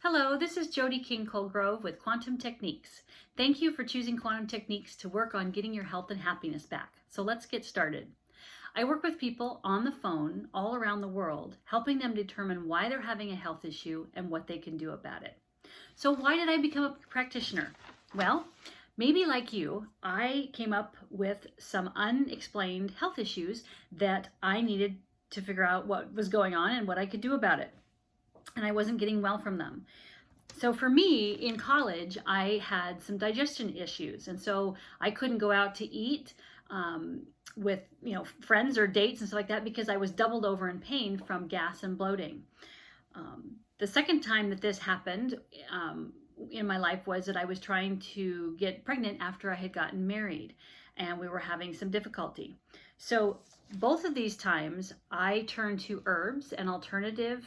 Hello, this is Jody King Colegrove with Quantum Techniques. Thank you for choosing Quantum Techniques to work on getting your health and happiness back. So let's get started. I work with people on the phone all around the world, helping them determine why they're having a health issue and what they can do about it. So why did I become a practitioner? Well, maybe like you, I came up with some unexplained health issues that I needed to figure out what was going on and what I could do about it. And I wasn't getting well from them. So for me, in college, I had some digestion issues, and so I couldn't go out to eat with friends or dates and stuff like that because I was doubled over in pain from gas and bloating. The second time that this happened in my life was that I was trying to get pregnant after I had gotten married, and we were having some difficulty. So both of these times, I turned to herbs and alternative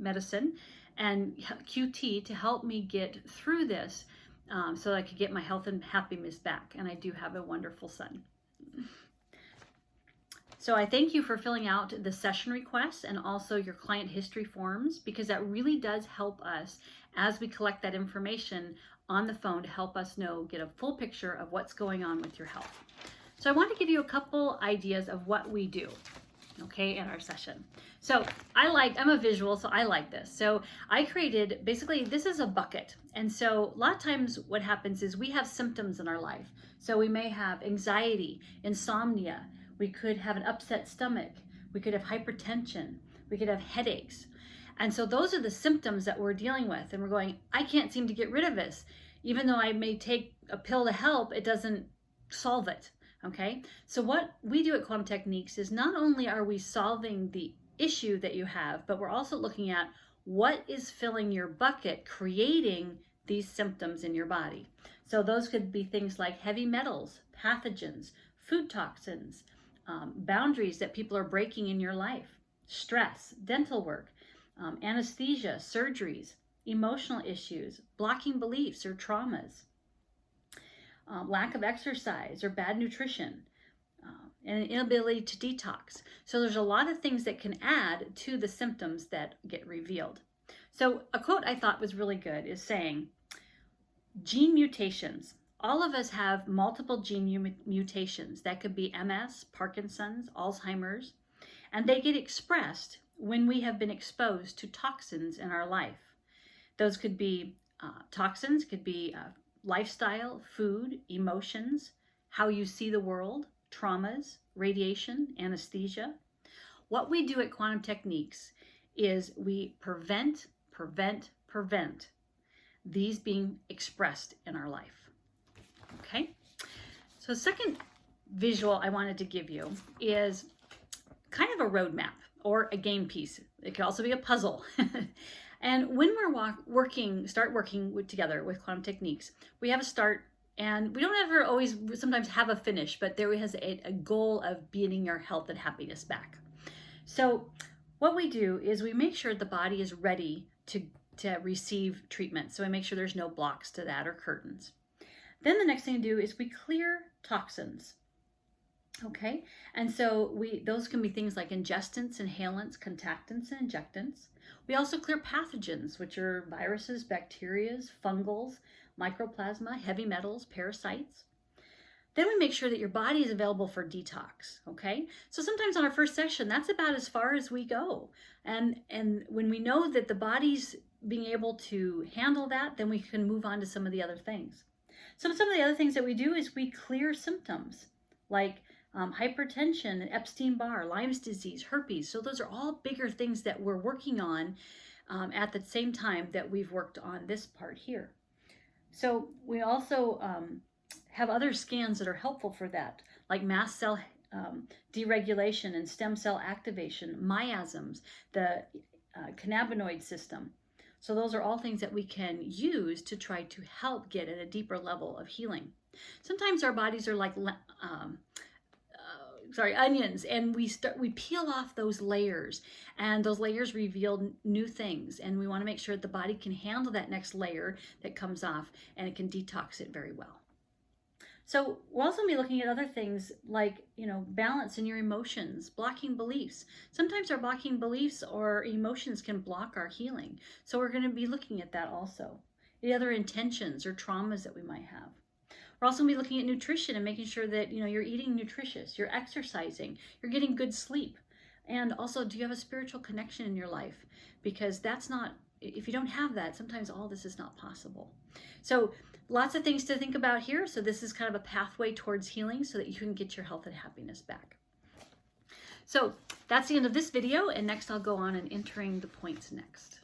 medicine and QT to help me get through this so that I could get my health and happiness back. And I do have a wonderful son. So I thank you for filling out the session requests and also your client history forms, because that really does help us as we collect that information on the phone to help us get a full picture of what's going on with your health. So I want to give you a couple ideas of what we do, okay, in our session. So I'm a visual, so I like this. So I created, basically, this is a bucket. And so a lot of times what happens is we have symptoms in our life. So we may have anxiety, insomnia, we could have an upset stomach, we could have hypertension, we could have headaches. And so those are the symptoms that we're dealing with. And we're going, I can't seem to get rid of this. Even though I may take a pill to help, it doesn't solve it. Okay, so what we do at Quantum Techniques is not only are we solving the issue that you have, but we're also looking at what is filling your bucket, creating these symptoms in your body. So those could be things like heavy metals, pathogens, food toxins, boundaries that people are breaking in your life, stress, dental work, anesthesia, surgeries, emotional issues, blocking beliefs or traumas. Lack of exercise or bad nutrition, and an inability to detox. So there's a lot of things that can add to the symptoms that get revealed. So a quote I thought was really good is saying, gene mutations. All of us have multiple gene mutations. That could be MS, Parkinson's, Alzheimer's, and they get expressed when we have been exposed to toxins in our life. Those could be toxins, could be lifestyle, food, emotions, how you see the world, traumas, radiation, anesthesia. What we do at Quantum Techniques is we prevent these being expressed in our life. Okay? So second visual I wanted to give you is kind of a roadmap or a game piece. It could also be a puzzle. And when we're start working together with Quantum Techniques, we have a start, and we don't ever always sometimes have a finish, but there is a goal of getting your health and happiness back. So what we do is we make sure the body is ready to receive treatment. So we make sure there's no blocks to that or curtains. Then the next thing to do is we clear toxins. Okay, and so those can be things like ingestants, inhalants, contactants, and injectants. We also clear pathogens, which are viruses, bacteria, fungals, mycoplasma, heavy metals, parasites. Then we make sure that your body is available for detox, okay? So sometimes on our first session, that's about as far as we go. And when we know that the body's being able to handle that, then we can move on to some of the other things. Some of the other things that we do is we clear symptoms like hypertension, Epstein-Barr, Lyme's disease, herpes. So those are all bigger things that we're working on at the same time that we've worked on this part here. So we also have other scans that are helpful for that, like mast cell deregulation and stem cell activation, miasms, the cannabinoid system. So those are all things that we can use to try to help get at a deeper level of healing. Sometimes our bodies are like onions, and we peel off those layers, and those layers reveal new things, and we want to make sure that the body can handle that next layer that comes off, and it can detox it very well. So we'll also be looking at other things like, balance in your emotions, blocking beliefs. Sometimes our blocking beliefs or emotions can block our healing. So we're going to be looking at that also. The other intentions or traumas that we might have. We're also going to be looking at nutrition and making sure that, you're eating nutritious, you're exercising, you're getting good sleep. And also, do you have a spiritual connection in your life? Because if you don't have that, sometimes all this is not possible. So lots of things to think about here. So this is kind of a pathway towards healing so that you can get your health and happiness back. So that's the end of this video. And next I'll go on and entering the points next.